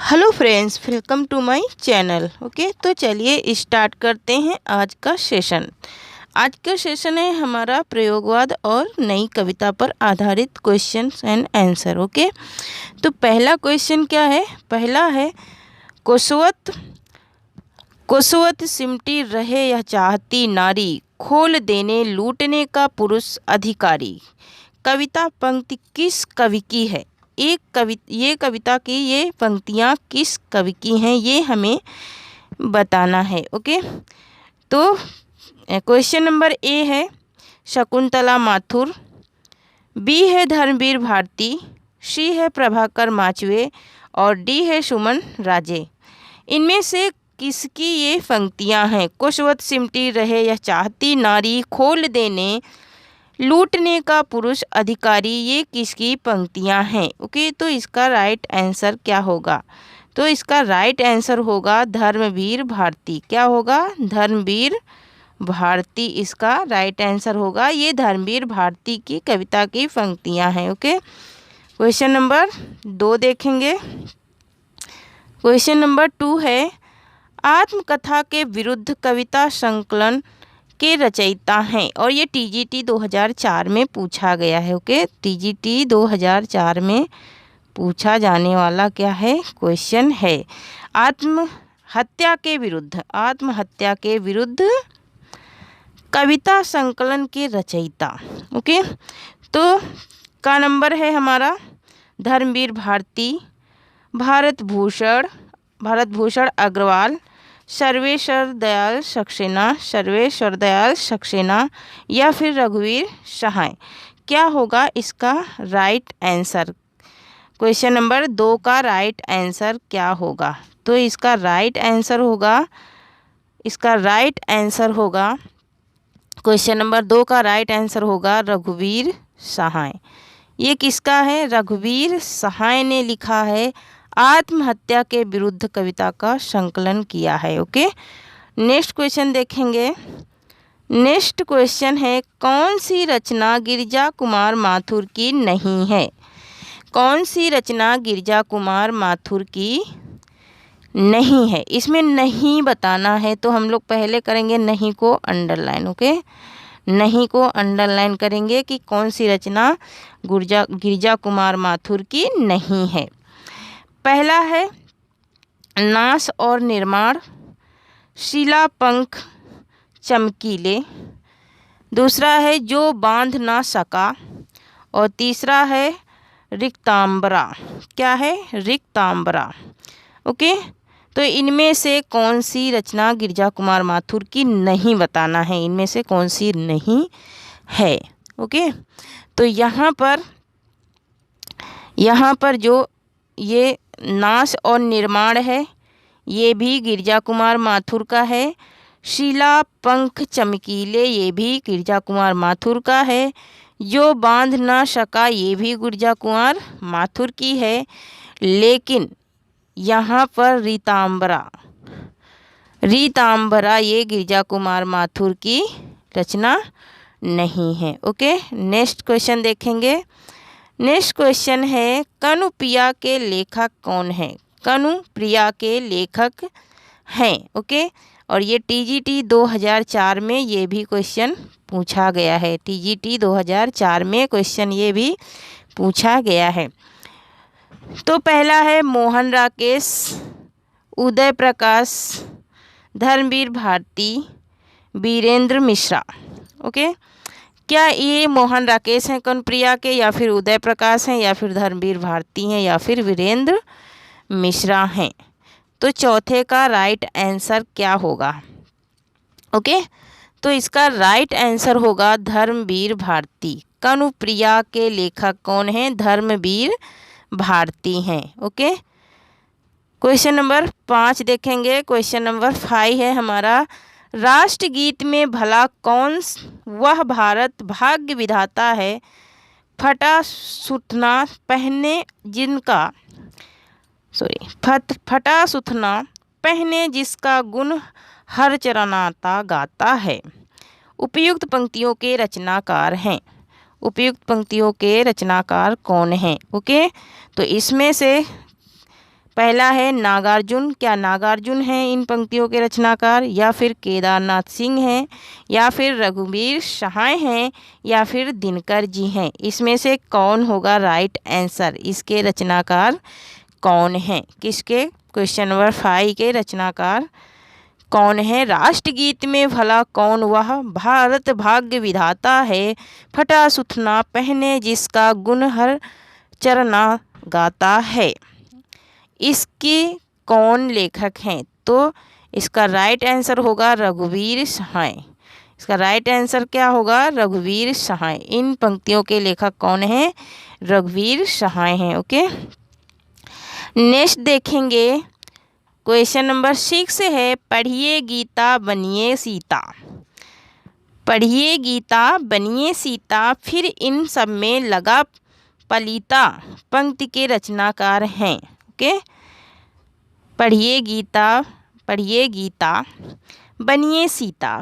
Hello friends, welcome to my channel. Okay, तो चलिए start करते हैं आज का सेशन। आज का सेशन है हमारा प्रयोगवाद और नई कविता पर आधारित क्वेश्चन एंड आंसर। ओके, तो पहला क्वेश्चन क्या है? पहला है, कोसवत कोसवत सिमटी रहे यह चाहती नारी, खोल देने लूटने का पुरुष अधिकारी। कविता पंक्ति किस कवि की है? ये कविता की ये पंक्तियाँ किस कवि की हैं, ये हमें बताना है। ओके, तो क्वेश्चन नंबर ए है शकुंतला माथुर, बी है धर्मवीर भारती, सी है प्रभाकर माचवे और डी है सुमन राजे। इनमें से किसकी ये पंक्तियाँ हैं? कुशवत सिमटी रहे यह चाहती नारी, खोल देने लूटने का पुरुष अधिकारी, ये किसकी पंक्तियां हैं? ओके, तो इसका राइट आंसर क्या होगा? तो इसका राइट आंसर होगा धर्मवीर भारती। क्या होगा? धर्मवीर भारती इसका राइट आंसर होगा। ये धर्मवीर भारती की कविता की पंक्तियां हैं। ओके, क्वेश्चन नंबर 2 देखेंगे। क्वेश्चन नंबर 2 है, आत्मकथा के विरुद्ध कविता संकलन के रचयिता हैं, और ये टीजीटी 2004 में पूछा गया है। ओके, टीजीटी 2004 में पूछा जाने वाला क्या है क्वेश्चन है, आत्महत्या के विरुद्ध कविता संकलन के रचयिता। ओके, तो का नंबर है हमारा धर्मवीर भारती, भारत भूषण अग्रवाल, सर्वेश्वर दयाल सक्सेना या फिर रघुवीर सहाय। क्या होगा इसका राइट आंसर? क्वेश्चन नंबर 2 का राइट आंसर क्या होगा? तो इसका राइट आंसर होगा क्वेश्चन नंबर 2 का राइट आंसर होगा रघुवीर सहाय। ये किसका है? रघुवीर सहाय ने लिखा है, आत्महत्या के विरुद्ध कविता का संकलन किया है। ओके, नेक्स्ट क्वेश्चन देखेंगे। नेक्स्ट क्वेश्चन है, कौन सी रचना गिरिजा कुमार माथुर की नहीं है? कौन सी रचना गिरिजा कुमार माथुर की नहीं है? इसमें नहीं बताना है, तो हम लोग पहले करेंगे नहीं को अंडरलाइन। ओके, नहीं को अंडरलाइन करेंगे कि कौन सी रचना गिरिजा कुमार माथुर की नहीं है। पहला है नाश और निर्माण, शिला पंख चमकीले, दूसरा है जो बांध ना सका, और तीसरा है रिक्तांबरा। क्या है? रिक्तांबरा। ओके, तो इनमें से कौन सी रचना गिरिजा कुमार माथुर की नहीं बताना है, इनमें से कौन सी नहीं है। ओके, तो यहाँ पर जो ये नाश और निर्माण है, ये भी गिरिजा कुमार माथुर का है। शिला पंख चमकीले, ये भी गिरिजा कुमार माथुर का है। जो बांध ना सका, ये भी गिरिजा कुमार माथुर की है। लेकिन यहाँ पर रीतांबरा ये गिरिजा कुमार माथुर की रचना नहीं है। ओके, नेक्स्ट क्वेश्चन देखेंगे। नेक्स्ट क्वेश्चन है, कनुप्रिया के लेखक कौन है? कनुप्रिया के लेखक हैं। ओके, और ये टीजीटी 2004 में ये भी क्वेश्चन पूछा गया है। टीजीटी 2004 में क्वेश्चन ये भी पूछा गया है। तो पहला है मोहन राकेश, उदय प्रकाश, धर्मवीर भारती, वीरेंद्र मिश्रा। ओके, क्या ये मोहन राकेश हैं कनुप्रिया के, या फिर उदय प्रकाश हैं, या फिर धर्मवीर भारती हैं, या फिर वीरेंद्र मिश्रा हैं? तो चौथे का राइट आंसर क्या होगा? ओके, तो इसका राइट आंसर होगा धर्मवीर भारती। कनुप्रिया के लेखक कौन हैं? धर्मवीर भारती हैं। ओके, क्वेश्चन नंबर 5 देखेंगे। क्वेश्चन नंबर 5 है हमारा, राष्ट्रगीत में भला कौन वह भारत भाग्य विधाता है, फटा सुथना पहने जिसका गुण हर चरनाता गाता है। उपयुक्त पंक्तियों के रचनाकार हैं। उपयुक्त पंक्तियों के रचनाकार कौन हैं? ओके, तो इसमें से पहला है नागार्जुन, क्या नागार्जुन हैं इन पंक्तियों के रचनाकार, या फिर केदारनाथ सिंह हैं, या फिर रघुवीर सहाय हैं, या फिर दिनकर जी हैं। इसमें से कौन होगा राइट आंसर, इसके रचनाकार कौन हैं, किसके क्वेश्चन नंबर 5 के रचनाकार कौन है। राष्ट्रगीत में भला कौन वह भारत भाग्य विधाता है, फटा सुथना पहने जिसका गुण हर चरना गाता है। इसके कौन लेखक हैं, तो इसका राइट आंसर होगा रघुवीर सहाय। इसका राइट आंसर क्या होगा, रघुवीर सहाय। इन पंक्तियों के लेखक कौन हैं, रघुवीर सहाय हैं। ओके, नेक्स्ट देखेंगे क्वेश्चन नंबर 6 है, पढ़िए गीता बनिए सीता। पढ़िए गीता बनिए सीता, फिर इन सब में लगा पलीता, पंक्ति के रचनाकार हैं। ओके, पढ़िए गीता बनिए सीता,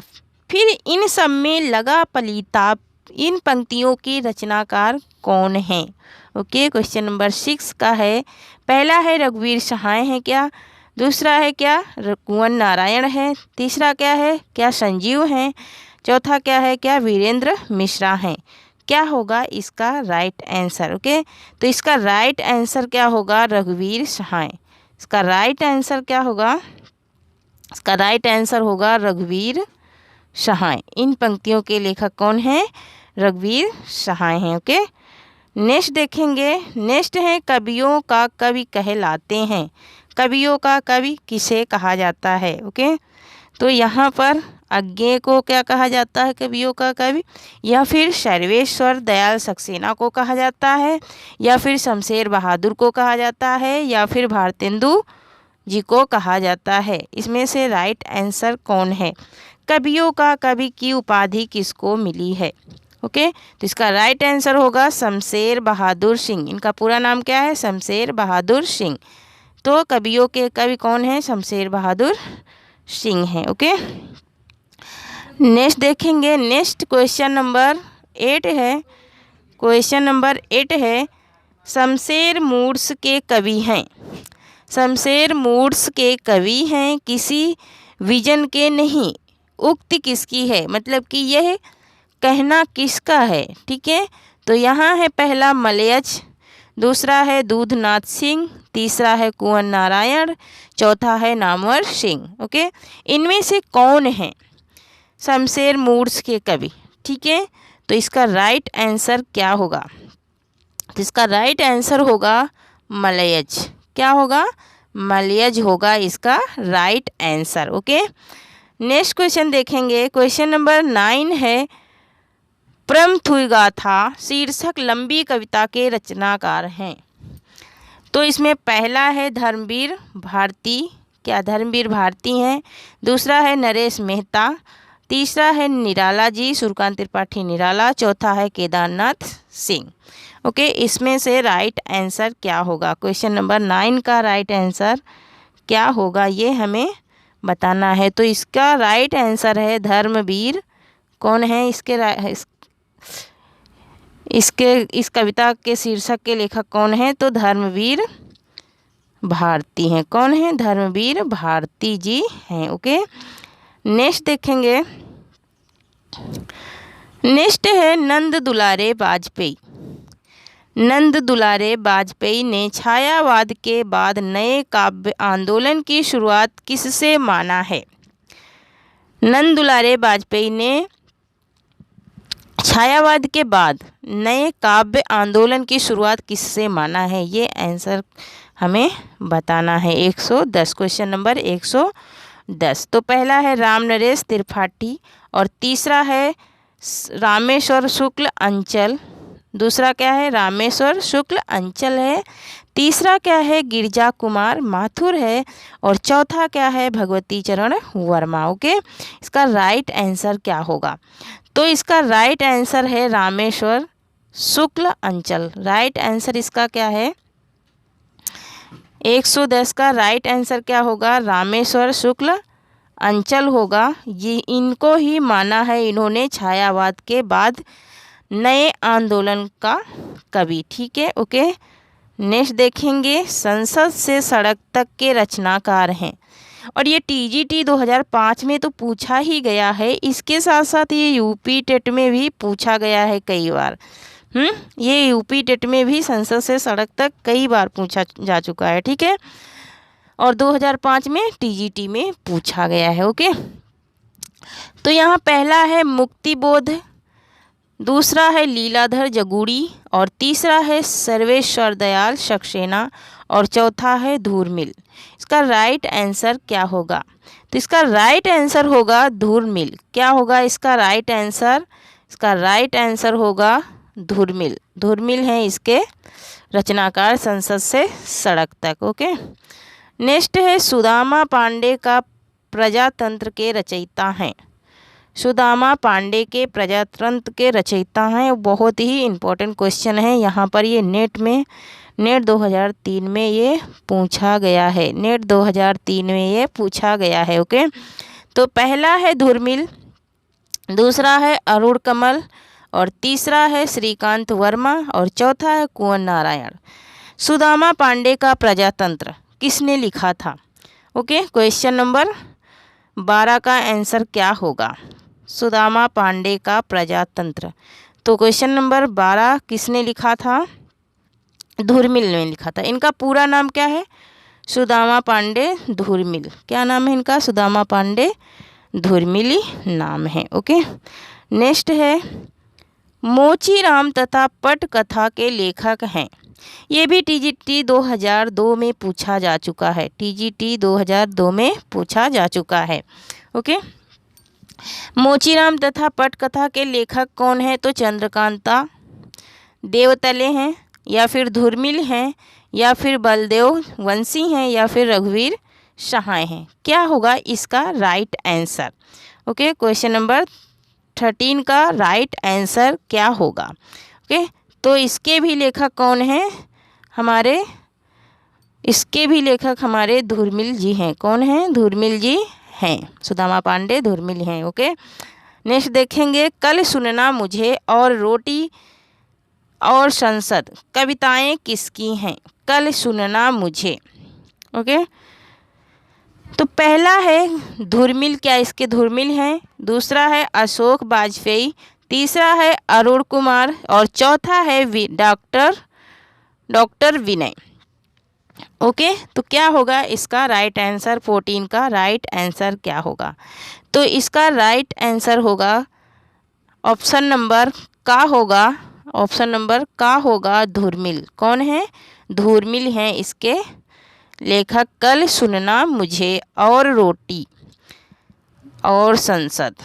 फिर इन सब में लगा पलीता, इन पंक्तियों के रचनाकार कौन हैं। ओके, क्वेश्चन नंबर 6 का है, पहला है रघुवीर सहाय है क्या, दूसरा है क्या कुंवर नारायण है, तीसरा क्या है क्या संजीव हैं, चौथा क्या है क्या वीरेंद्र मिश्रा हैं। क्या होगा इसका राइट आंसर। ओके, तो इसका राइट आंसर क्या होगा, रघुवीर सहाय। इसका राइट आंसर क्या होगा, इसका राइट आंसर होगा रघुवीर सहाय। इन पंक्तियों के लेखक कौन हैं, रघुवीर सहाय हैं। ओके, नेक्स्ट देखेंगे, नेक्स्ट है कवियों का कवि कहलाते हैं। कवियों का कवि किसे कहा जाता है। ओके, तो यहाँ पर अज्ञेय को क्या कहा जाता है, कवियों का कवि, या फिर सर्वेश्वर दयाल सक्सेना को कहा जाता है, या फिर शमशेर बहादुर को कहा जाता है, या फिर भारतेंदु जी को कहा जाता है। इसमें से राइट आंसर कौन है, कवियों का कवि की उपाधि किसको मिली है। ओके, तो इसका राइट आंसर होगा शमशेर बहादुर सिंह। इनका पूरा नाम क्या है, शमशेर बहादुर सिंह। तो कवियों के कवि कौन है, शमशेर बहादुर सिंह हैं। ओके, नेक्स्ट देखेंगे, नेक्स्ट क्वेश्चन नंबर 8 है। क्वेश्चन नंबर 8 है, शमशेर मूड्स के कवि हैं। शमशेर मूड्स के कवि हैं, किसी विजन के नहीं, उक्ति किसकी है, मतलब कि यह कहना किसका है। ठीक है, तो यहाँ है पहला मलयज, दूसरा है दूधनाथ सिंह, तीसरा है कुंवर नारायण, चौथा है नामवर सिंह। ओके, इनमें से कौन है शमशेर मूड्स के कवि। ठीक है, तो इसका राइट आंसर क्या होगा, तो इसका राइट आंसर होगा मलयज। क्या होगा, मलयज होगा इसका right answer. Okay, next question देखेंगे, क्वेश्चन नंबर 9 है, प्रमथुई गाथा शीर्षक लंबी कविता के रचनाकार हैं। तो इसमें पहला है धर्मवीर भारती, क्या धर्मवीर भारती हैं, दूसरा है नरेश मेहता, तीसरा है निराला जी सूर्यकांत त्रिपाठी निराला, चौथा है केदारनाथ सिंह। ओके, इसमें से राइट आंसर क्या होगा, क्वेश्चन नंबर 9 का राइट आंसर क्या होगा ये हमें बताना है। तो इसका राइट आंसर है धर्मवीर। कौन है इस कविता के शीर्षक के लेखक कौन है, तो धर्मवीर भारती हैं। कौन है, धर्मवीर भारती जी हैं। ओके, नेक्स्ट देखेंगे, नेक्स्ट है नंद दुलारे वाजपेयी। नंद दुलारे वाजपेयी ने छायावाद के बाद नए काव्य आंदोलन की शुरुआत किससे माना है। नंद दुलारे वाजपेयी ने छायावाद के बाद नए काव्य आंदोलन की शुरुआत किससे माना है, ये आंसर हमें बताना है। 110 क्वेश्चन नंबर 110। तो पहला है राम नरेश त्रिपाठी, और तीसरा है रामेश्वर शुक्ल अंचल, दूसरा क्या है रामेश्वर शुक्ल अंचल है, तीसरा क्या है गिरिजा कुमार माथुर है, और चौथा क्या है भगवती चरण वर्मा। ओके, इसका राइट आंसर क्या होगा, तो इसका राइट आंसर है रामेश्वर शुक्ल अंचल। राइट आंसर इसका क्या है, 110 का राइट आंसर क्या होगा, रामेश्वर शुक्ल अंचल होगा। ये इनको ही माना है इन्होंने छायावाद के बाद नए आंदोलन का कवि। ठीक है, ओके, नेक्स्ट देखेंगे संसद से सड़क तक के रचनाकार हैं, और ये टीजीटी 2005 में तो पूछा ही गया है, इसके साथ साथ ये यूपी टेट में भी पूछा गया है कई बार। ये यूपी टेट में भी संसद से सड़क तक कई बार पूछा जा चुका है, ठीक है, और 2005 में टीजीटी में पूछा गया है। ओके, तो यहाँ पहला है मुक्तिबोध, दूसरा है लीलाधर जगूड़ी, और तीसरा है सर्वेश्वर दयाल सक्सेना, और चौथा है धूर्मिल। इसका राइट आंसर क्या होगा? तो इसका राइट आंसर होगा धूर्मिल। क्या होगा इसका राइट आंसर? इसका राइट आंसर होगा धूर्मिल। धूर्मिल हैं इसके रचनाकार संसद से सड़क तक। ओके, नेक्स्ट है सुदामा पांडे का प्रजातंत्र के रचयिता हैं। सुदामा पांडे के प्रजातंत्र के रचयिता हैं, बहुत ही इम्पोर्टेंट क्वेश्चन है। यहाँ पर ये नेट 2003 में ये पूछा गया है, नेट 2003 में ये पूछा गया है। ओके, तो पहला है धूर्मिल, दूसरा है अरुण कमल, और तीसरा है श्रीकांत वर्मा, और चौथा है कुंवर नारायण। सुदामा पांडे का प्रजातंत्र किसने लिखा था? ओके, क्वेश्चन नंबर 12 का आंसर क्या होगा? सुदामा पांडे का प्रजातंत्र, तो क्वेश्चन नंबर 12 किसने लिखा था? धूर्मिल ने लिखा था। इनका पूरा नाम क्या है? सुदामा पांडे धूर्मिल। क्या नाम है इनका? सुदामा पांडे धूर्मिल नाम है। ओके, नेक्स्ट है मोचीराम तथा पटकथा के लेखक हैं। ये भी टीजीटी 2002 में पूछा जा चुका है, टीजीटी 2002 में पूछा जा चुका है। ओके, मोचीराम तथा पटकथा के लेखक कौन है? तो चंद्रकांता देवतले हैं, या फिर धूर्मिल हैं, या फिर बलदेव वंशी हैं, या फिर रघुवीर सहाय हैं। क्या होगा इसका right answer? Okay, question number 13 का राइट आंसर क्या होगा? ओके, तो इसके भी लेखक कौन हैं? इसके भी लेखक हमारे धूर्मिल जी हैं। कौन हैं? धूर्मिल जी हैं। सुदामा पांडे धूर्मिल हैं। ओके, नेक्स्ट देखेंगे कल सुनना मुझे और रोटी और संसद कविताएं किसकी हैं? कल सुनना मुझे। ओके, तो पहला है धूर्मिल, क्या इसके धूर्मिल हैं? दूसरा है अशोक वाजपेयी, तीसरा है अरुण कुमार, और चौथा है डॉक्टर विनय। ओके, तो क्या होगा इसका राइट आंसर? 14 का राइट आंसर क्या होगा? तो इसका राइट आंसर होगा ऑप्शन नंबर का होगा धूर्मिल। कौन है? धूर्मिल हैं इसके लेखक। कल सुनना मुझे और रोटी और संसद,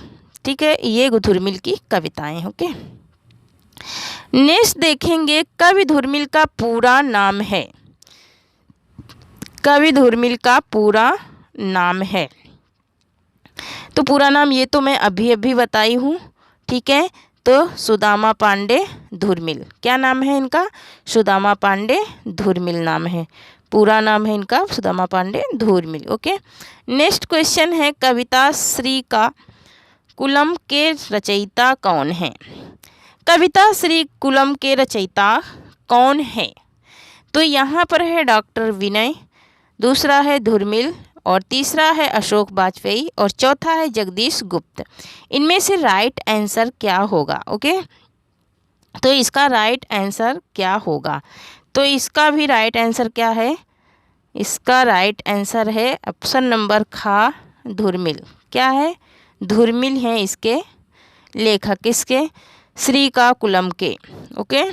ठीक है, ये धूर्मिल की कविताएं। ओके, नेक्स्ट देखेंगे कवि धूर्मिल का पूरा नाम है। कवि धूर्मिल का पूरा नाम है, तो पूरा नाम ये तो मैं अभी बताई हूँ, ठीक है। तो सुदामा पांडे धूर्मिल, क्या नाम है इनका? सुदामा पांडे धूर्मिल नाम है, पूरा नाम है इनका Sudama Pandey Dhoomil. Okay, next question है कविता श्री का कुलम के रचयिता कौन है? कविता श्री कुलम के रचयिता कौन है? तो यहाँ पर है डॉक्टर विनय, दूसरा है धूर्मिल, और तीसरा है अशोक वाजपेयी, और चौथा है जगदीश गुप्त। इनमें से राइट आंसर क्या होगा? ओके, तो इसका राइट आंसर क्या होगा? तो इसका भी राइट आंसर क्या है? इसका राइट आंसर है ऑप्शन नंबर खा धूर्मिल। क्या है? धूर्मिल हैं इसके लेखक, किसके? श्री का कुलम के। ओके,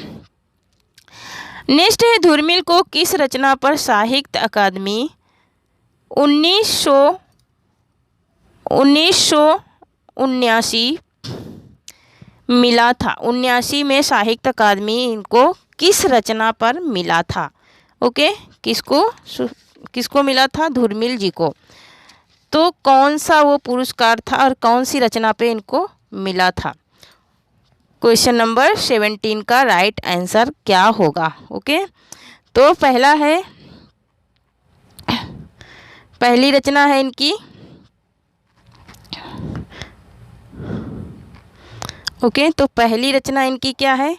नेक्स्ट है धूर्मिल को किस रचना पर साहित्य अकादमी 1979 मिला था? 79 में साहित्य अकादमी इनको किस रचना पर मिला था? ओके, किसको मिला था? धूर्मिल जी को। तो कौन सा वो पुरस्कार था और कौन सी रचना पे इनको मिला था? क्वेश्चन नंबर 17 का राइट आंसर क्या होगा? ओके, तो पहली रचना है इनकी, ओके, तो पहली रचना इनकी क्या है?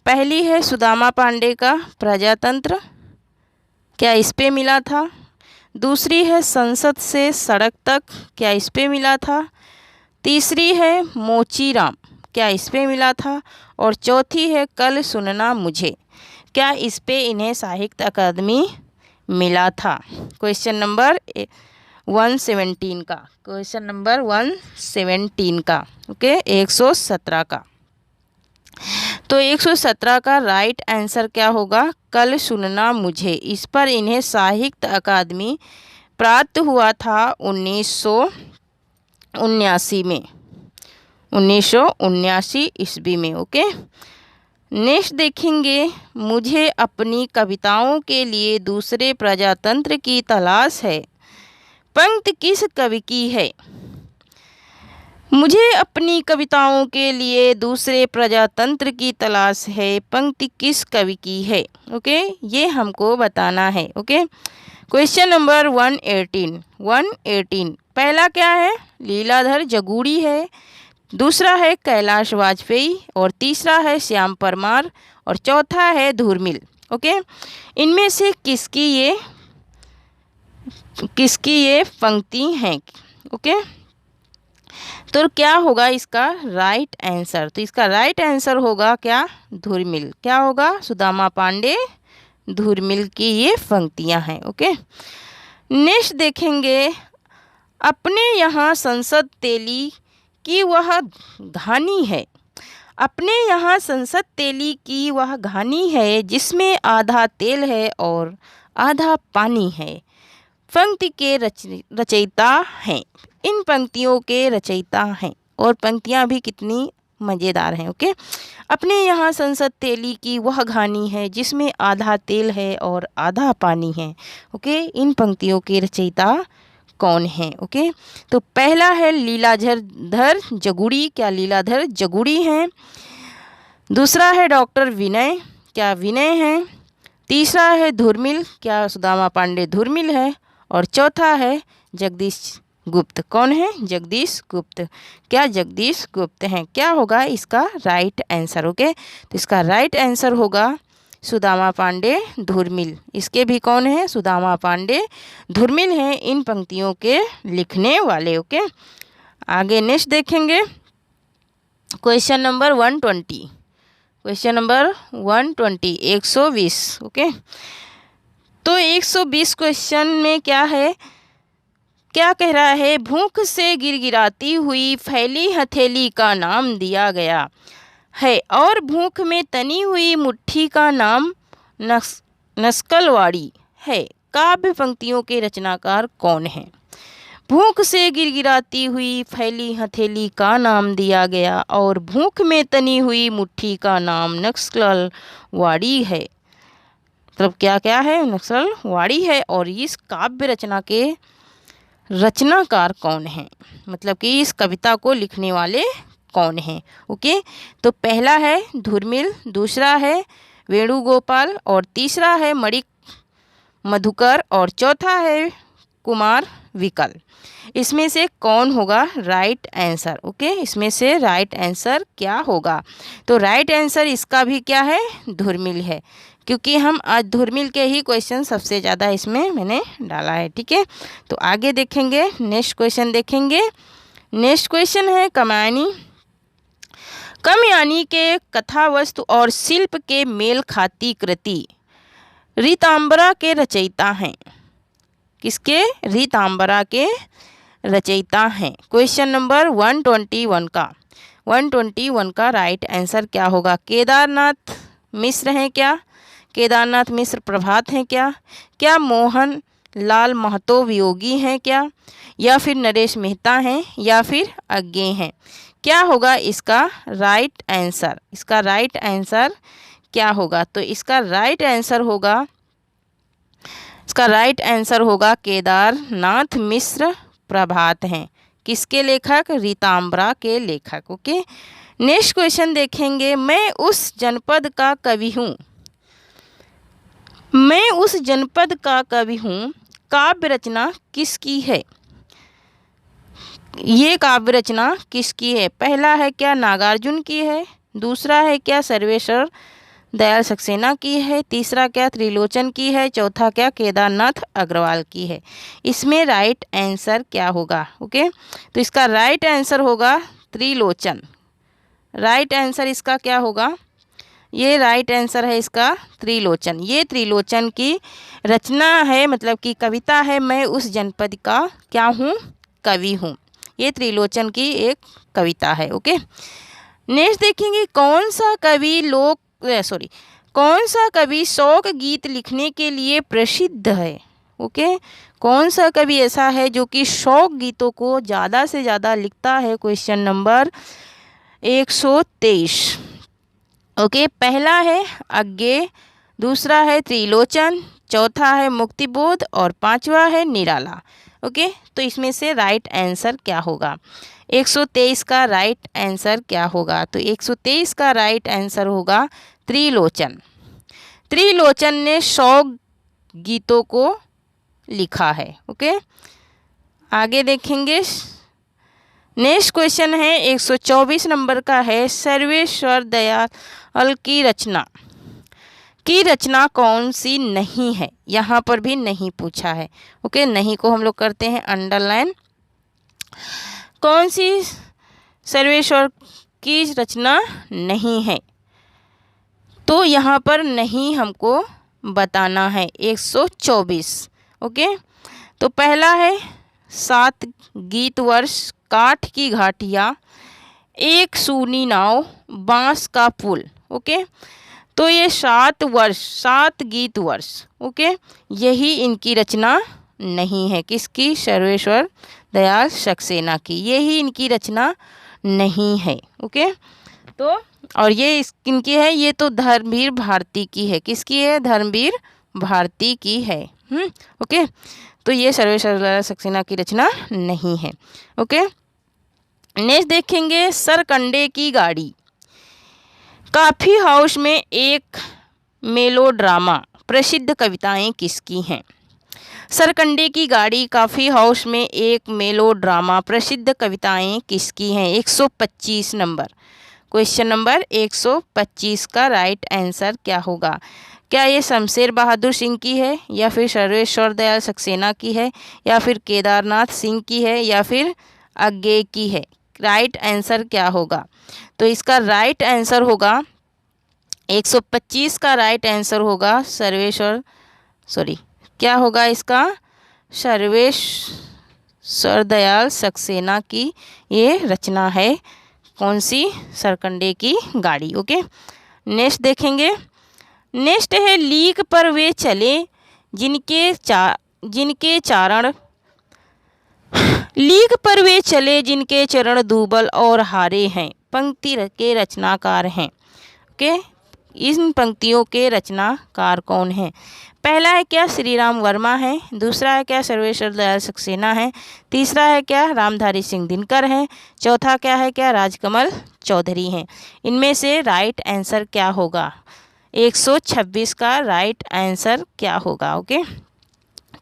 पहली है सुदामा पांडे का प्रजातंत्र, क्या इस पे मिला था? दूसरी है संसद से सड़क तक, क्या इस पे मिला था? तीसरी है मोचीराम, क्या इस पे मिला था? और चौथी है कल सुनना मुझे, क्या इस पे इन्हें साहित्य अकादमी मिला था? क्वेश्चन नंबर 117 का, क्वेश्चन नंबर 117 का, ओके, 117 का। तो 117 का राइट आंसर क्या होगा? कल सुनना मुझे। इस पर इन्हें साहित्य अकादमी प्राप्त हुआ था 1979 में, 1979 ईस्वी में, ओके। नेक्स्ट देखेंगे, मुझे अपनी कविताओं के लिए दूसरे प्रजातंत्र की तलाश है। पंक्ति किस कवि की है? मुझे अपनी कविताओं के लिए दूसरे प्रजातंत्र की तलाश है, पंक्ति किस कवि की है? ओके, ये हमको बताना है। ओके, क्वेश्चन नंबर 118 पहला क्या है? लीलाधर जगूड़ी है, दूसरा है कैलाश वाजपेयी, और तीसरा है श्याम परमार, और चौथा है धूर्मिल। ओके, इनमें से किसकी ये पंक्ति हैं? ओके, तो क्या होगा इसका राइट आंसर? तो इसका राइट आंसर होगा क्या? धूर्मिल। क्या होगा? सुदामा पांडे, धूर्मिल की ये पंक्तियां हैं। ओके, नेक्स्ट देखेंगे, अपने यहाँ संसद तेली की वह घानी है। अपने यहाँ संसद तेली की वह घानी है, जिसमें आधा तेल है और आधा पानी है। पंक्ति के रचयिता हैं, इन पंक्तियों के रचयिता हैं, और पंक्तियाँ भी कितनी मज़ेदार हैं। ओके, अपने यहाँ संसद तेली की वह घानी है, जिसमें आधा तेल है और आधा पानी है। ओके, इन पंक्तियों के रचयिता कौन हैं? ओके, तो पहला है लीलाधर जगूड़ी, क्या लीलाधर जगूड़ी हैं? दूसरा है डॉक्टर विनय, क्या विनय हैं? तीसरा है धूर्मिल, क्या सुदामा पांडे धूर्मिल है? और चौथा है जगदीश गुप्त, कौन है? जगदीश गुप्त, क्या जगदीश गुप्त हैं? क्या होगा इसका राइट आंसर? ओके, तो इसका राइट आंसर होगा सुदामा पांडे धूर्मिल। इसके भी कौन है? सुदामा पांडे धूर्मिल हैं इन पंक्तियों के लिखने वाले। ओके, आगे नेक्स्ट देखेंगे, question number 120, question number 120 120। Okay, तो 120 क्वेश्चन में क्या है? क्या कह रहा है? भूख से गिरगिराती हुई फैली हथेली का नाम दिया गया है, और भूख में तनी हुई मुट्ठी का नाम नस्कलवाड़ी है। काव्य पंक्तियों के रचनाकार कौन हैं? भूख से गिरगिराती हुई फैली हथेली का नाम दिया गया, और भूख में तनी हुई मुट्ठी का नाम नस्कलवाड़ी है। मतलब क्या क्या है? नस्कलवाड़ी है। और इस काव्य रचना के रचनाकार कौन हैं? मतलब कि इस कविता को लिखने वाले कौन हैं? ओके, तो पहला है धूर्मिल, दूसरा है वेणुगोपाल, और तीसरा है मणिक मधुकर, और चौथा है कुमार विकल। इसमें से कौन होगा राइट आंसर? ओके, इसमें से राइट आंसर क्या होगा? तो राइट आंसर इसका भी क्या है? धूर्मिल है, क्योंकि हम आज धूर्मिल के ही क्वेश्चन सबसे ज़्यादा इसमें मैंने डाला है। ठीक है, तो आगे देखेंगे, नेक्स्ट क्वेश्चन देखेंगे। नेक्स्ट क्वेश्चन है कमयानी के कथा वस्तु और शिल्प के मेल खाती कृति रीतांबरा के रचयिता हैं। किसके? रीतांबरा के रचयिता हैं। क्वेश्चन नंबर 121 का राइट आंसर क्या होगा? केदारनाथ मिश्र हैं क्या? केदारनाथ मिश्र प्रभात हैं क्या? क्या मोहन लाल महतो वियोगी हैं क्या? या फिर नरेश मेहता हैं, या फिर अज्ञे हैं? क्या होगा इसका राइट आंसर? इसका राइट आंसर क्या होगा? तो इसका राइट आंसर होगा केदारनाथ मिश्र प्रभात हैं। किसके लेखक? रीतांबरा के लेखक। ओके, नेक्स्ट क्वेश्चन देखेंगे, मैं उस जनपद का कवि हूँ। मैं उस जनपद का कवि हूँ, काव्य रचना किसकी है? ये काव्य रचना किसकी है? पहला है क्या नागार्जुन की है, दूसरा है क्या सर्वेश्वर दयाल सक्सेना की है, तीसरा क्या त्रिलोचन की है, चौथा क्या केदारनाथ अग्रवाल की है। इसमें राइट आंसर क्या होगा? ओके, तो इसका राइट आंसर होगा त्रिलोचन। राइट आंसर इसका क्या होगा? ये राइट आंसर है इसका त्रिलोचन। ये त्रिलोचन की रचना है, मतलब कि कविता है, मैं उस जनपद का क्या हूँ? कवि हूँ। ये त्रिलोचन की एक कविता है। ओके, नेक्स्ट देखेंगे कौन सा कवि शोक गीत लिखने के लिए प्रसिद्ध है। ओके, कौन सा कवि ऐसा है जो कि शोक गीतों को ज़्यादा से ज़्यादा लिखता है? Question number 123। ओके, पहला है अज्ञे, दूसरा है त्रिलोचन, चौथा है मुक्तिबोध और पांचवा है निराला। ओके, तो इसमें से राइट आंसर क्या होगा? 123 का राइट आंसर क्या होगा? तो 123 का राइट आंसर होगा त्रिलोचन। त्रिलोचन ने शोक गीतों को लिखा है। ओके, आगे देखेंगे। नेक्स्ट क्वेश्चन है 124 नंबर का है, सर्वेश्वर दयाल की रचना कौन सी नहीं है? यहाँ पर भी नहीं पूछा है। ओके, नहीं को हम लोग करते हैं अंडरलाइन। कौन सी सर्वेश्वर की रचना नहीं है? तो यहाँ पर नहीं हमको बताना है। 124। ओके, तो पहला है 7 गीत वर्ष, काठ की घाटियाँ, एक सूनी नाव, बांस का पुल। ओके, तो ये 7 गीत वर्ष, ओके, यही इनकी रचना नहीं है। किसकी? सर्वेश्वर दयाल सक्सेना की। यही इनकी रचना नहीं है। ओके, तो और ये किनकी है? ये तो धर्मवीर भारती की है। किसकी है? धर्मवीर भारती की है। ओके, तो ये सर्वेश्वर दयाल सक्सेना की रचना नहीं है। ओके, नेक्स्ट देखेंगे सरकंडे की गाड़ी। कॉफ़ी हाउस में एक मेलोड्रामा, प्रसिद्ध कविताएं किसकी हैं? सरकंडे की गाड़ी, कॉफ़ी हाउस में एक मेलोड्रामा, प्रसिद्ध कविताएं किसकी हैं? 125 नंबर। क्वेश्चन नंबर 125 का राइट आंसर क्या होगा? क्या ये शमशेर बहादुर सिंह की है, या फिर सर्वेश्वर दयाल सक्सेना की है, या फिर केदारनाथ सिंह की है, या फिर अज्ञे की है? राइट आंसर क्या होगा? तो इसका राइट आंसर होगा 125 का राइट आंसर होगा क्या होगा इसका? सर्वेश्वर दयाल सक्सेना की ये रचना है। कौन सी? सरकंडे की गाड़ी। ओके, नेक्स्ट देखेंगे। नेक्स्ट है लीक पर वे चले जिनके चरण दूबल और हारे हैं। पंक्ति के रचनाकार हैं। ओके, इन पंक्तियों के रचनाकार कौन हैं? पहला है क्या? श्री राम वर्मा है, दूसरा है क्या? सर्वेश्वर दयाल सक्सेना है, तीसरा है क्या? रामधारी सिंह दिनकर है, चौथा क्या है? क्या? राजकमल चौधरी हैं। इनमें से राइट आंसर क्या होगा? 126 का राइट आंसर क्या होगा? ओके,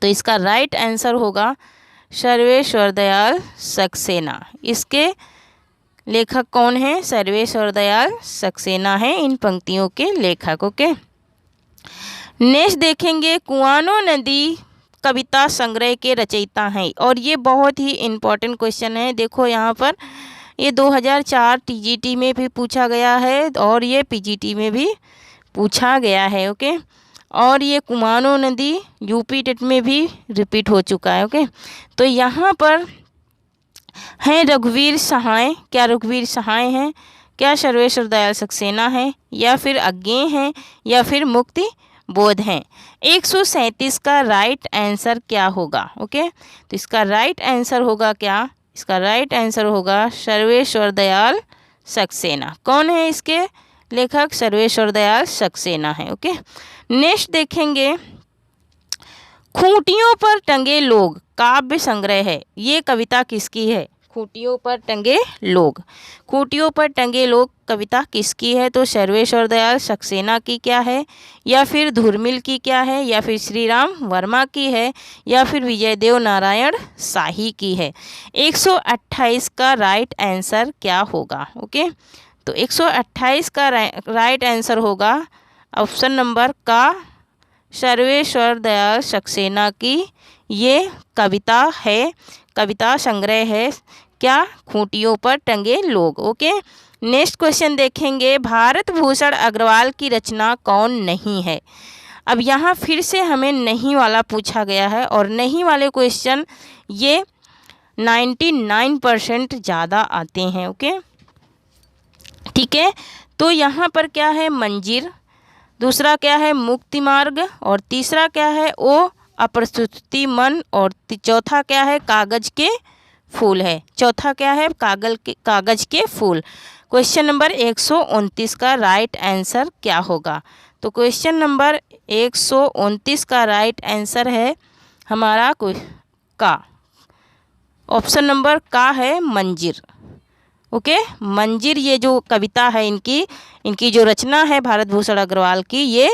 तो इसका राइट आंसर होगा सर्वेश्वर दयाल सक्सेना। इसके लेखक कौन है? सर्वेश्वर दयाल सक्सेना है इन पंक्तियों के लेखक। ओके, नेक्स्ट देखेंगे कुआनो नदी कविता संग्रह के रचयिता हैं, और ये बहुत ही इम्पोर्टेंट क्वेश्चन है। देखो यहाँ पर ये 2004 टीजीटी में भी पूछा गया है और ये पीजीटी में भी पूछा गया है। ओके, और ये कुआनो नदी यूपी टेट में भी रिपीट हो चुका है। ओके, तो यहाँ पर हैं रघुवीर सहाय। क्या रघुवीर सहाय हैं? क्या सर्वेश्वर दयाल सक्सेना है, या फिर अज्ञे हैं, या फिर मुक्ति बोध हैं? 137 का राइट आंसर क्या होगा? ओके, तो इसका राइट आंसर होगा क्या? इसका राइट आंसर होगा सर्वेश्वर दयाल सक्सेना। कौन है इसके लेखक? सर्वेश्वर दयाल सक्सेना है। ओके, नेक्स्ट देखेंगे खूंटियों पर टंगे लोग काव्य संग्रह है। ये कविता किसकी है? खूंटियों पर टंगे लोग। खूंटियों पर टंगे लोग कविता किसकी है? तो सर्वेश्वर दयाल सक्सेना की क्या है, या फिर धुरमिल की क्या है, या फिर श्री राम वर्मा की है, या फिर विजयदेव नारायण शाही की है? 128 का राइट आंसर क्या होगा? ओके, तो 128 का राइट आंसर होगा ऑप्शन नंबर का सर्वेश्वर दयाल सक्सेना की ये कविता है, कविता संग्रह है क्या, खूंटियों पर टंगे लोग। ओके, नेक्स्ट क्वेश्चन देखेंगे, भारत भूषण अग्रवाल की रचना कौन नहीं है। अब यहाँ फिर से हमें नहीं वाला पूछा गया है और नहीं वाले क्वेश्चन ये 99% ज़्यादा आते हैं। ओके, ठीक है, तो यहाँ पर क्या है, मंजीर, दूसरा क्या है, मुक्ति मार्ग, और तीसरा क्या है, ओ अप्रस्तुति मन, और चौथा क्या है, कागज के फूल है। चौथा क्या है, कागज के फूल। क्वेश्चन नंबर 129 का राइट आंसर क्या होगा। तो क्वेश्चन नंबर 129 का राइट आंसर है हमारा का ऑप्शन नंबर का है मंजीर। ओके, मंजीर ये जो कविता है इनकी जो रचना है भारत भूषण अग्रवाल की, ये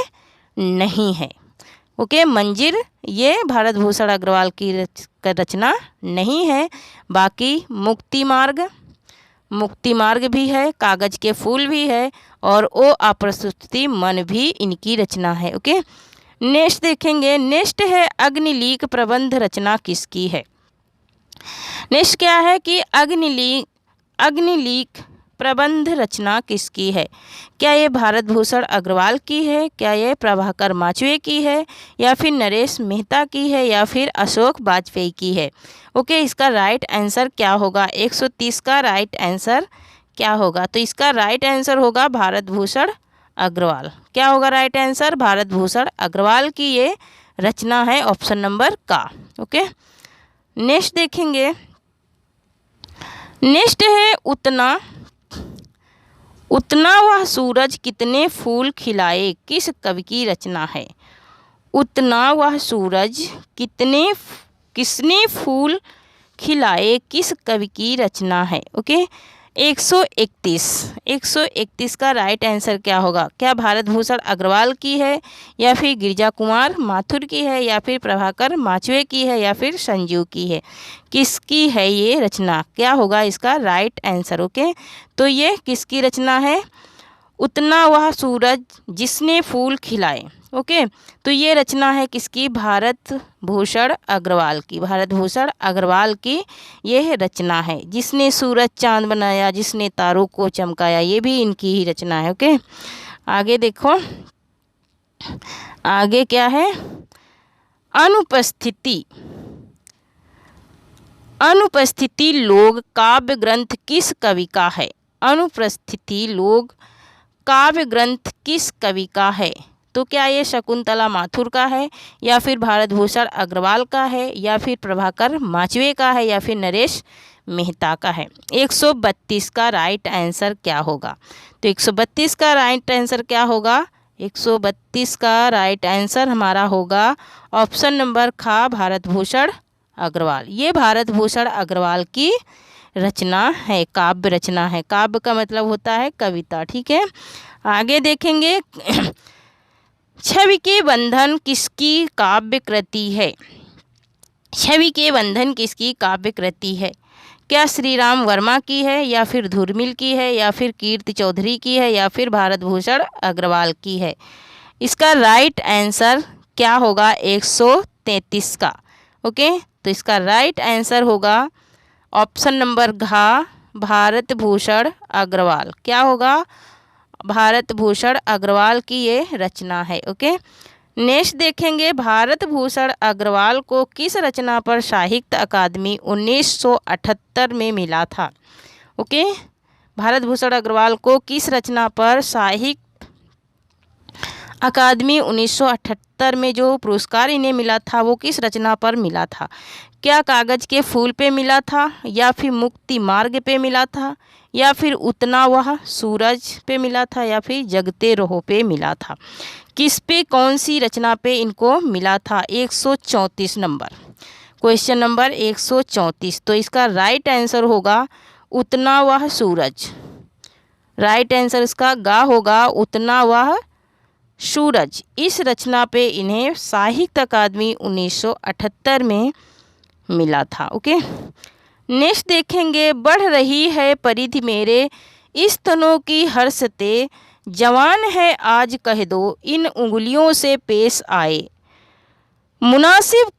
नहीं है। ओके, मंजीर ये भारत भूषण अग्रवाल की रचना नहीं है। बाकी मुक्ति मार्ग भी है, कागज के फूल भी है, और ओ अप्रस्तुति मन भी इनकी रचना है। ओके, नेक्स्ट देखेंगे, नेक्स्ट है अग्निलीक प्रबंध रचना किसकी है। नेक्स्ट क्या है कि अग्निलीक प्रबंध रचना किसकी है। क्या ये भारत भूषण अग्रवाल की है, क्या ये प्रभाकर माचवे की है, या फिर नरेश मेहता की है, या फिर अशोक वाजपेयी की है। ओके, इसका राइट आंसर क्या होगा, 130 का राइट आंसर क्या होगा। तो इसका राइट आंसर होगा भारत भूषण अग्रवाल। क्या होगा राइट आंसर, भारत भूषण अग्रवाल की ये रचना है, ऑप्शन नंबर का। ओके, नेक्स्ट देखेंगे, नेक्स्ट है उतना वह सूरज कितने फूल खिलाए किस कवि की रचना है। उतना वह सूरज किसने फूल खिलाए किस कवि की रचना है। ओके, 131 का राइट आंसर क्या होगा। क्या भारत भूषण अग्रवाल की है, या फिर गिरिजा कुमार माथुर की है, या फिर प्रभाकर माचवे की है, या फिर संजीव की है। किसकी है ये रचना, क्या होगा इसका राइट आंसर। ओके, तो ये किसकी रचना है, उतना वह सूरज जिसने फूल खिलाए। ओके, तो ये रचना है किसकी, भारत भूषण अग्रवाल की। भारत भूषण अग्रवाल की यह रचना है। जिसने सूरज चांद बनाया, जिसने तारों को चमकाया, ये भी इनकी ही रचना है। ओके, आगे देखो, आगे क्या है, अनुपस्थिति लोग काव्य ग्रंथ किस कवि का है। अनुपस्थिति लोग काव्य ग्रंथ किस कवि का है। तो क्या ये शकुंतला माथुर का है, या फिर भारत भूषण अग्रवाल का है, या फिर प्रभाकर माचवे का है, या फिर नरेश मेहता का है। 132 का राइट आंसर क्या होगा। तो 132 का राइट आंसर क्या होगा, 132 का राइट आंसर हमारा होगा ऑप्शन नंबर खा, भारत भूषण अग्रवाल। ये भारत भूषण अग्रवाल की रचना है, काव्य रचना है। काव्य का मतलब होता है कविता। ठीक है, आगे देखेंगे, छवि के बंधन किसकी काव्य कृति है। छवि के बंधन किसकी काव्य कृति है। क्या श्री राम वर्मा की है, या फिर धुरमिल की है, या फिर कीर्ति चौधरी की है, या फिर भारत भूषण अग्रवाल की है। इसका राइट आंसर क्या होगा, 133 का। ओके, तो इसका राइट आंसर होगा ऑप्शन नंबर घ, भारत भूषण अग्रवाल। क्या होगा, भारत भूषण अग्रवाल की ये रचना है। ओके, नेक्स्ट देखेंगे, भारत भूषण अग्रवाल को किस रचना पर साहित्य अकादमी 1978 में मिला था। ओके, भारत भूषण अग्रवाल को किस रचना पर साहित्य अकादमी 1978 में जो पुरस्कार इन्हें मिला था वो किस रचना पर मिला था। क्या कागज के फूल पे मिला था, या फिर मुक्ति मार्ग पे मिला था, या फिर उतना वह सूरज पे मिला था, या फिर जगते रहो पे मिला था। किस पे, कौन सी रचना पे इनको मिला था। 134 नंबर, क्वेश्चन नंबर 134। तो इसका राइट आंसर होगा उतना वह सूरज। राइट आंसर इसका गा होगा, उतना वह सूरज। इस रचना पे इन्हें साहित्य अकादमी 1978 में मिला था। ओके, नेक्स्ट देखेंगे, बढ़ रही है परिधि मेरे स्तनों की हर्षते, जवान है आज कह दो इन उंगलियों से पेश आए, मुनासिब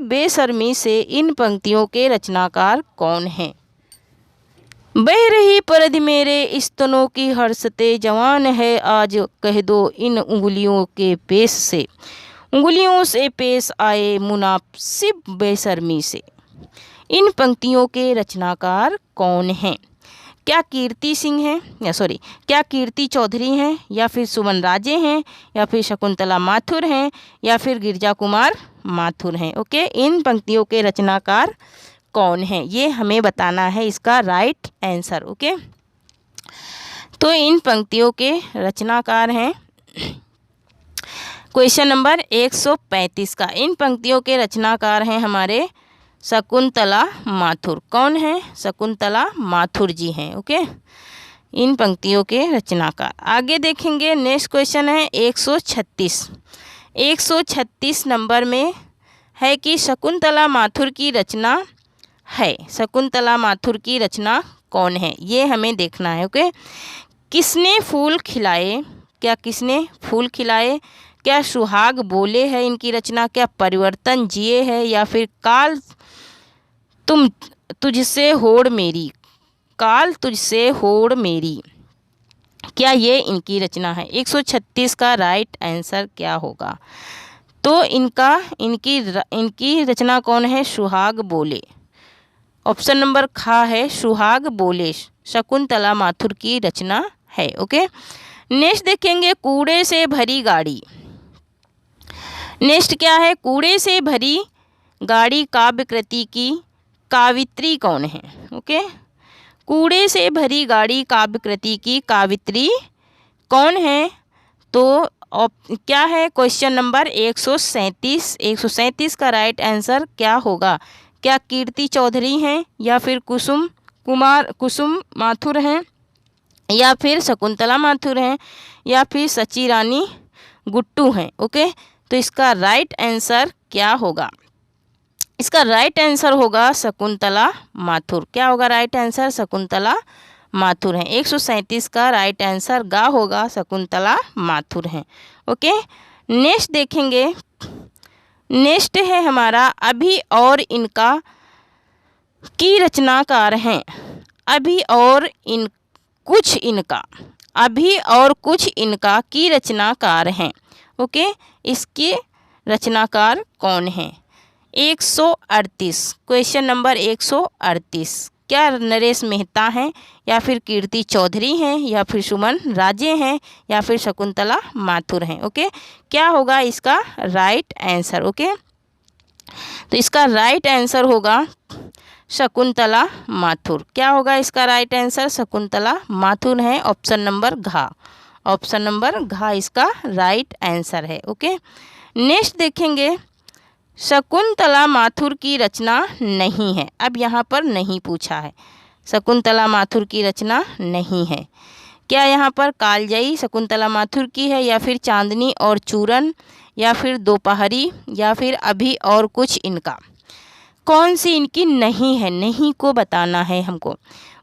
बेशर्मी से इन पंक्तियों के रचनाकार कौन हैं? बह रही परद मेरे स्तनों की हर्षते, जवान है आज कह दो इन उंगलियों के पेश से, उंगलियों से पेश आए मुनासिब बेशर्मी से। इन पंक्तियों के रचनाकार कौन हैं? क्या कीर्ति सिंह हैं क्या कीर्ति चौधरी हैं, या फिर सुमन राजे हैं, या फिर शकुंतला माथुर हैं, या फिर गिरजा कुमार माथुर हैं? ओके, इन पंक्तियों के रचनाकार कौन हैं ये हमें बताना है, इसका राइट आंसर। ओके, तो इन पंक्तियों के रचनाकार हैं, क्वेश्चन नंबर 135 का, इन पंक्तियों के रचनाकार हैं हमारे शकुंतला माथुर। कौन है? शकुंतला माथुर जी हैं। ओके, इन पंक्तियों के रचनाकार। आगे देखेंगे, नेक्स्ट क्वेश्चन है 136 नंबर में है कि शकुंतला माथुर की रचना है, शकुंतला माथुर की रचना कौन है ये हमें देखना है। ओके, किसने फूल खिलाए, क्या किसने फूल खिलाए, क्या सुहाग बोले है इनकी रचना, क्या परिवर्तन जिए है, या फिर काल तुझसे होड़ मेरी, काल तुझसे होड़ मेरी, क्या ये इनकी रचना है? 136 का राइट आंसर क्या होगा? तो इनकी रचना कौन है? सुहाग बोले। ऑप्शन नंबर खा है, सुहाग बोले शकुंतला माथुर की रचना है। ओके, नेक्स्ट देखेंगे, कूड़े से भरी गाड़ी। नेक्स्ट क्या है? कूड़े से भरी गाड़ी काव्य कृति की कावित्री कौन है? ओके, कूड़े से भरी गाड़ी काव्य कृति की कावित्री कौन है? तो क्या है? क्वेश्चन नंबर 137 का राइट आंसर क्या होगा? क्या कीर्ति चौधरी हैं, या फिर कुसुम माथुर हैं, या फिर शकुंतला माथुर हैं, या फिर सची रानी गुट्टू हैं? ओके, तो इसका राइट आंसर क्या होगा? इसका राइट आंसर होगा शकुंतला माथुर। क्या होगा राइट आंसर? शकुंतला माथुर हैं। 137 का राइट आंसर गा होगा, शकुंतला माथुर हैं। ओके, नेक्स्ट देखेंगे, नेक्स्ट है हमारा अभी और इनका की रचनाकार हैं, अभी और कुछ इनका की रचनाकार हैं। ओके, इसके रचनाकार कौन हैं? 138, क्वेश्चन नंबर 138, क्या नरेश मेहता हैं, या फिर कीर्ति चौधरी हैं, या फिर सुमन राजे हैं, या फिर शकुंतला माथुर हैं? ओके, क्या होगा इसका राइट आंसर? ओके, तो इसका राइट आंसर होगा शकुंतला माथुर। क्या होगा इसका राइट आंसर? शकुंतला माथुर है। ऑप्शन नंबर घा इसका राइट आंसर है। ओके, नेक्स्ट देखेंगे, शकुंतला माथुर की रचना नहीं है। अब यहाँ पर नहीं पूछा है, शकुंतला माथुर की रचना नहीं है। क्या यहाँ पर कालजयी शकुंतला माथुर की है, या फिर चांदनी और चूरन, या फिर दोपहरी, या फिर अभी और कुछ इनका? कौन सी इनकी नहीं है? नहीं को बताना है हमको।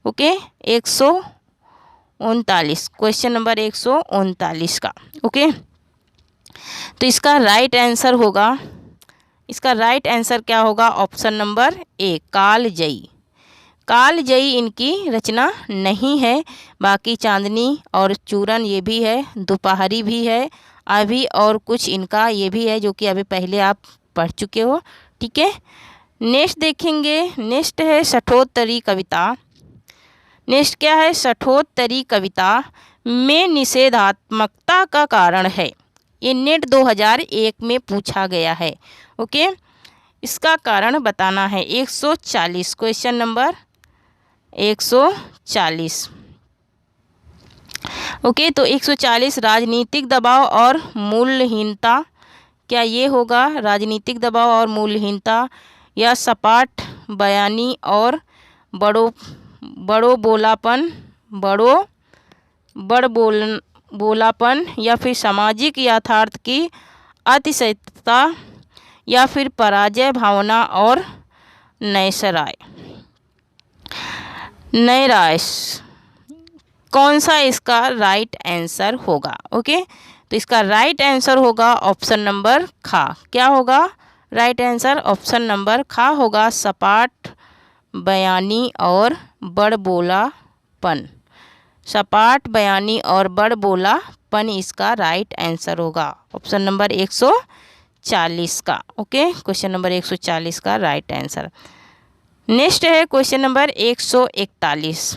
ओके, 139, क्वेश्चन नंबर 139 का। ओके, तो इसका राइट आंसर होगा, इसका राइट आंसर क्या होगा? ऑप्शन नंबर ए, कालजयी। कालजयी इनकी रचना नहीं है। बाकी चांदनी और चूरन ये भी है, दोपहरी भी है, अभी और कुछ इनका ये भी है, जो कि अभी पहले आप पढ़ चुके हो। ठीक है, नेक्स्ट देखेंगे, नेक्स्ट है शठोत्तरी कविता। नेक्स्ट क्या है? शठोत्तरी कविता में निषेधात्मकता का कारण है। ये नेट 2001 में पूछा गया है। ओके, इसका कारण बताना है। 140, क्वेश्चन नंबर 140। ओके, तो 140, राजनीतिक दबाव और मूल्यहीनता। क्या ये होगा? राजनीतिक दबाव और मूल्यहीनता, या सपाट बयानी और बोलापन, या फिर सामाजिक यथार्थ की अतिशयता, या फिर पराजय भावना और नैराश्य। कौन सा इसका राइट आंसर होगा? ओके, तो इसका राइट आंसर होगा ऑप्शन नंबर खा। क्या होगा राइट आंसर? ऑप्शन नंबर खा होगा, सपाट बयानी और बड़बोलापन। सपाट बयानी और बड़बोलापन इसका राइट आंसर होगा, ऑप्शन नंबर 140 का। ओके, क्वेश्चन नंबर 140 का राइट आंसर। नेक्स्ट है क्वेश्चन नंबर 141।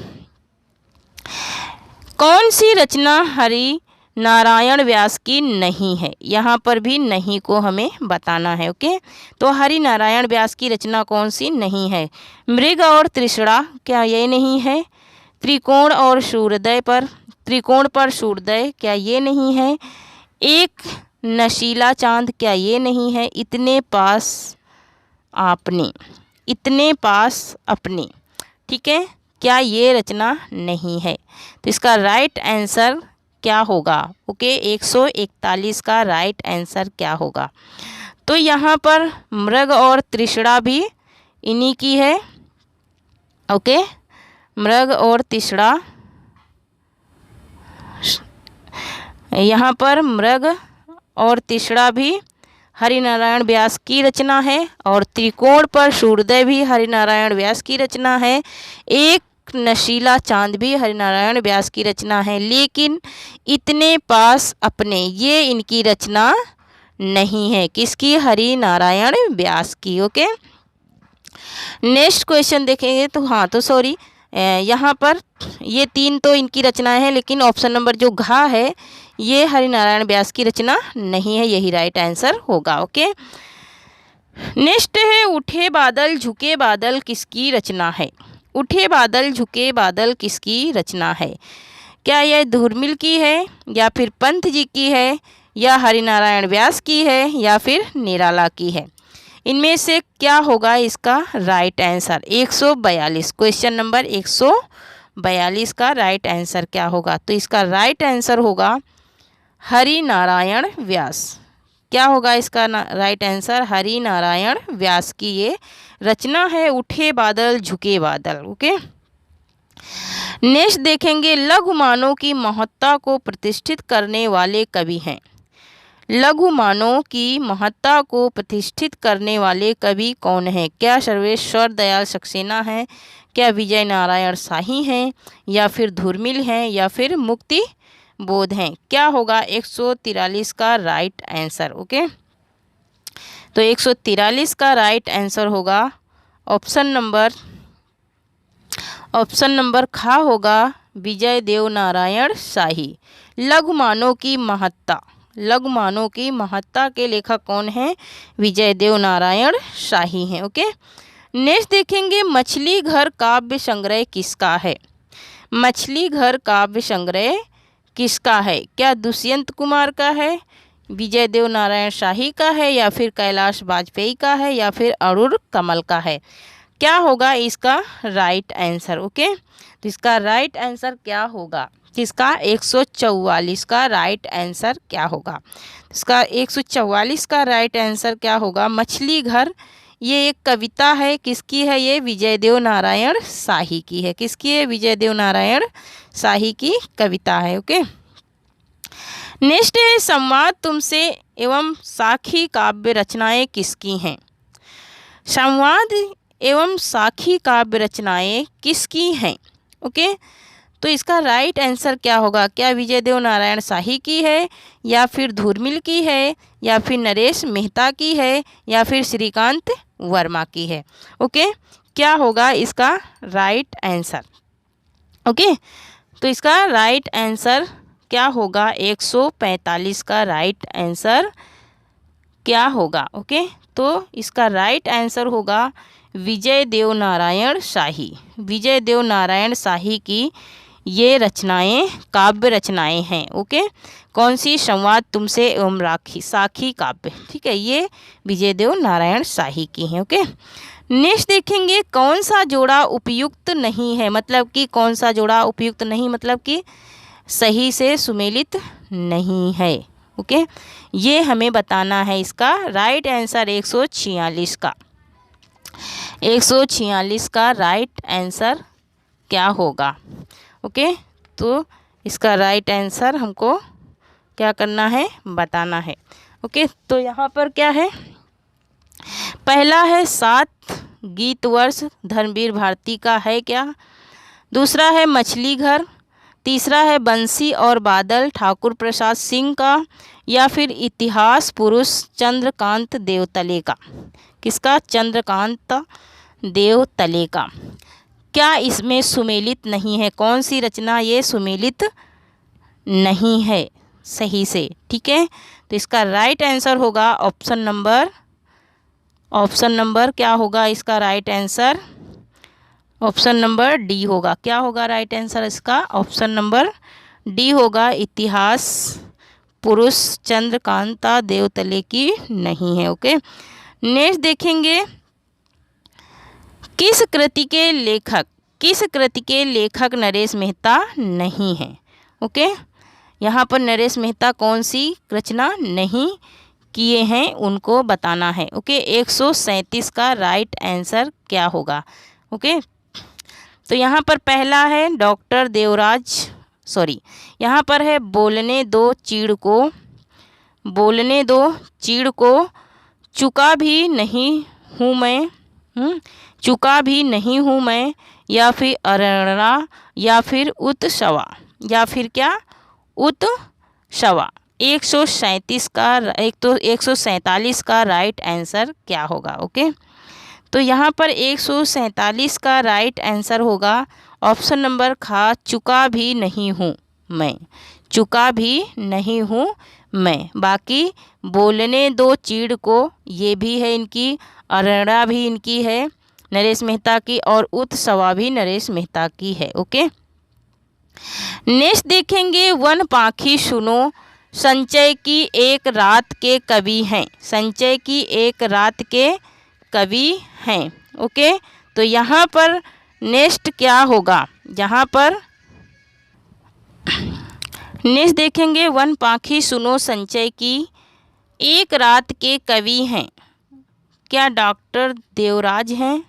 कौन सी रचना हरि नारायण व्यास की नहीं है? यहाँ पर भी नहीं को हमें बताना है। ओके, तो हरि नारायण व्यास की रचना कौन सी नहीं है? मृग और तृष्णा, क्या ये नहीं है? त्रिकोण और सूर्योदय पर, त्रिकोण पर सूर्योदय, क्या ये नहीं है? एक नशीला चांद, क्या ये नहीं है? इतने पास आपने, इतने पास अपने, ठीक है, क्या ये रचना नहीं है? तो इसका राइट आंसर क्या होगा? ओके, 141 का राइट आंसर क्या होगा? तो यहाँ पर मृग और तृष्णा भी इन्हीं की है। ओके, मृग और तृष्णा, यहाँ पर मृग और तृष्णा भी हरिनारायण व्यास की रचना है, और त्रिकोण पर सूर्योदय भी हरिनारायण व्यास की रचना है। एक नशीला चांद भी हरिनारायण व्यास की रचना है, लेकिन इतने पास अपने, ये इनकी रचना नहीं है। किसकी? हरिनारायण व्यास की। ओके, नेक्स्ट क्वेश्चन देखेंगे तो हाँ, तो सॉरी, यहाँ पर ये तीन तो इनकी रचनाएं हैं, लेकिन ऑप्शन नंबर जो घा है ये हरिनारायण व्यास की रचना नहीं है, यही राइट आंसर होगा। ओके, नेक्स्ट है उठे बादल झुके बादल किसकी रचना है? उठे बादल झुके बादल किसकी रचना है? क्या यह धूर्मिल की है, या फिर पंत जी की है, या हरिनारायण व्यास की है, या फिर निराला की है? इनमें से क्या होगा इसका राइट आंसर? 142, क्वेश्चन नंबर 142 का राइट आंसर क्या होगा? तो इसका राइट आंसर होगा हरिनारायण व्यास। क्या होगा इसका राइट आंसर? हरिनारायण व्यास की ये रचना है, उठे बादल झुके बादल। ओके, नेक्स्ट देखेंगे लघुमानों की महत्ता को प्रतिष्ठित करने वाले कवि हैं। लघुमानों की महत्ता को प्रतिष्ठित करने वाले कवि कौन हैं? क्या सर्वेश्वर दयाल सक्सेना है, क्या विजय नारायण शाही हैं, या फिर धूर्मिल हैं, या फिर मुक्ति बोध हैं? क्या होगा 143 का राइट आंसर? ओके, तो 143 का राइट आंसर होगा ऑप्शन नंबर खा होगा, विजय देव नारायण शाही। लघुमानों की महत्ता, लघुमानों की महत्ता के लेखक कौन हैं? विजय देव नारायण शाही हैं। ओके, नेक्स्ट देखेंगे मछली घर काव्य संग्रह किसका है? मछली घर काव्य संग्रह किसका है? क्या दुष्यंत कुमार का है, विजय देव नारायण शाही का है, या फिर कैलाश वाजपेयी का है, या फिर अरुण कमल का है? क्या होगा इसका राइट आंसर? ओके, तो इसका राइट आंसर क्या होगा? किसका? 144 का राइट आंसर क्या होगा? इसका 144 का राइट आंसर क्या होगा? मछली घर, ये एक कविता है, किसकी है ये? विजय देव नारायण शाही की है। किसकी है? विजय देव नारायण शाही की कविता है। ओके, नेक्स्ट है संवाद तुमसे एवं साखी काव्य रचनाएं किसकी हैं? संवाद एवं साखी काव्य रचनाएं किसकी हैं? ओके, तो इसका राइट आंसर क्या होगा? क्या विजय देव नारायण शाही की है, या फिर धूर्मिल की है, या फिर नरेश मेहता की है, या फिर श्रीकांत वर्मा की है? ओके, क्या होगा इसका राइट आंसर? ओके, तो इसका राइट आंसर क्या होगा? 145 का राइट आंसर क्या होगा? ओके, तो इसका राइट आंसर होगा विजय देव नारायण शाही। विजय देव नारायण शाही की ये रचनाएं काव्य रचनाएं हैं। ओके, कौन सी? संवाद तुमसे एवं राखी साखी काव्य, ठीक है, ये विजय देव नारायण शाही की हैं। ओके, नेक्स्ट देखेंगे कौन सा जोड़ा उपयुक्त नहीं है? मतलब कि कौन सा जोड़ा उपयुक्त नहीं, मतलब कि सही से सुमेलित नहीं है। ओके, ये हमें बताना है। इसका राइट आंसर 146 का 146 का राइट आंसर क्या होगा? ओके, तो इसका राइट आंसर हमको क्या करना है, बताना है। ओके, तो यहाँ पर क्या है, पहला है 7 गीत वर्ष धर्मवीर भारती का है क्या, दूसरा है मछली घर, तीसरा है बंसी और बादल ठाकुर प्रसाद सिंह का, या फिर इतिहास पुरुष चंद्रकांत देवतले का। किसका, चंद्रकांत देवतले का। क्या इसमें सुमेलित नहीं है, कौन सी रचना ये सुमेलित नहीं है सही से, ठीक है। तो इसका राइट आंसर होगा ऑप्शन नंबर क्या होगा इसका right answer, option number D होगा। क्या होगा राइट आंसर इसका, ऑप्शन नंबर डी होगा, इतिहास पुरुष चंद्रकांता देवतले की नहीं है। ओके, नेक्स्ट देखेंगे, किस कृति के लेखक नरेश मेहता नहीं है। ओके, यहाँ पर नरेश मेहता कौन सी रचना नहीं किए हैं उनको बताना है। ओके, 137 का राइट आंसर क्या होगा। ओके, तो यहाँ पर पहला है डॉक्टर देवराज, यहाँ पर है बोलने दो चीड़ को चुका भी नहीं हूँ मैं, या फिर अरणा, या फिर उत्सवा, या फिर क्या उत्सवा। 147 का राइट आंसर क्या होगा। ओके, तो यहाँ पर 147 का राइट आंसर होगा ऑप्शन नंबर खा, चुका भी नहीं हूँ मैं। बाकी बोलने दो चीड़ को ये भी है इनकी, अरणा भी इनकी है नरेश मेहता की, और उत्सवा भी नरेश मेहता की है। ओके, नेक्स्ट देखेंगे, वन पाखी सुनो संचय की एक रात के कवि हैं। ओके, तो यहाँ पर नेक्स्ट क्या होगा, यहाँ पर नेक्स्ट देखेंगे, वन पाखी सुनो संचय की एक रात के कवि हैं, क्या डॉक्टर देवराज हैं।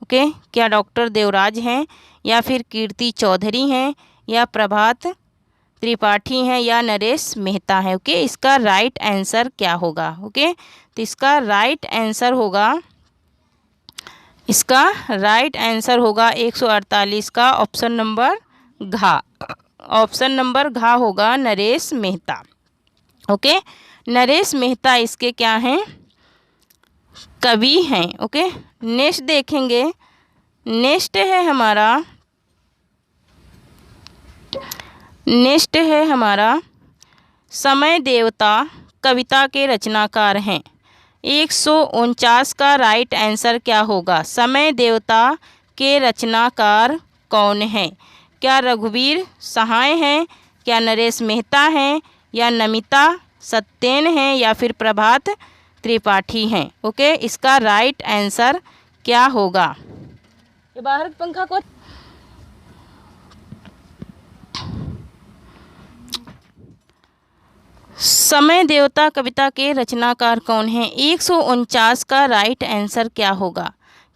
ओके, क्या डॉक्टर देवराज हैं, या फिर कीर्ति चौधरी हैं, या प्रभात त्रिपाठी हैं, या नरेश मेहता है। ओके, इसका राइट आंसर क्या होगा। ओके, तो इसका राइट आंसर होगा 148 का ऑप्शन नंबर घा होगा, नरेश मेहता। ओके, नरेश मेहता इसके क्या हैं, कवि हैं। ओके, नेक्स्ट देखेंगे, नेक्स्ट है हमारा समय देवता कविता के रचनाकार हैं। 149 का राइट आंसर क्या होगा, समय देवता के रचनाकार कौन हैं, क्या रघुवीर सहाय हैं, क्या नरेश मेहता हैं, या नमिता सत्येन हैं, या फिर प्रभात त्रिपाठी हैं। ओके, इसका राइट आंसर क्या होगा। ये बाहर पंखा को समय देवता कविता के रचनाकार कौन हैं, 149 का राइट आंसर क्या होगा।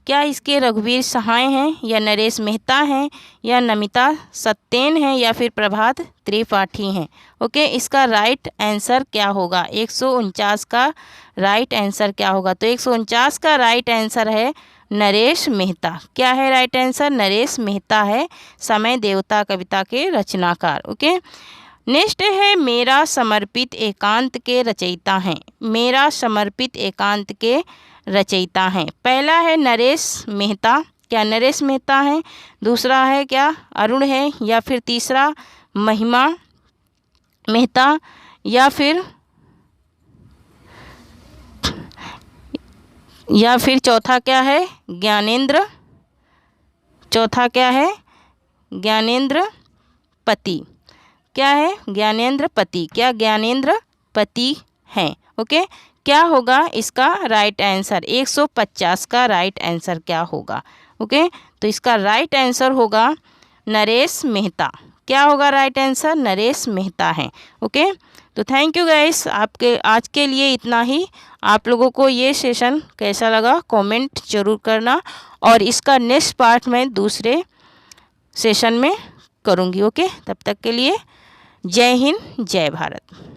क्या इसके रघुवीर सहाय हैं, या नरेश मेहता हैं, या नमिता सत्येन हैं, या फिर प्रभात त्रिपाठी हैं। ओके, इसका राइट आंसर क्या होगा, 149 का राइट आंसर क्या होगा। तो 149 का राइट आंसर है नरेश मेहता। क्या है राइट आंसर, नरेश मेहता है समय देवता कविता के रचनाकार। ओके, नेक्स्ट है मेरा समर्पित एकांत के रचयिता हैं। मेरा समर्पित एकांत के रचयिता हैं, पहला है नरेश मेहता, क्या नरेश मेहता है, दूसरा है क्या अरुण है, या फिर तीसरा महिमा मेहता, या फिर चौथा क्या है ज्ञानेंद्र, चौथा क्या है ज्ञानेंद्र पति, क्या है ज्ञानेंद्र पति, क्या ज्ञानेंद्र पति हैं। ओके, क्या होगा इसका राइट आंसर, 150 का राइट आंसर क्या होगा। ओके, तो इसका राइट आंसर होगा नरेश मेहता। क्या होगा राइट आंसर, नरेश मेहता है। ओके, तो थैंक यू गाइस, आपके आज के लिए इतना ही। आप लोगों को ये सेशन कैसा लगा कमेंट जरूर करना, और इसका नेक्स्ट पार्ट मैं दूसरे सेशन में करूँगी। ओके, तब तक के लिए जय हिंद, जय भारत।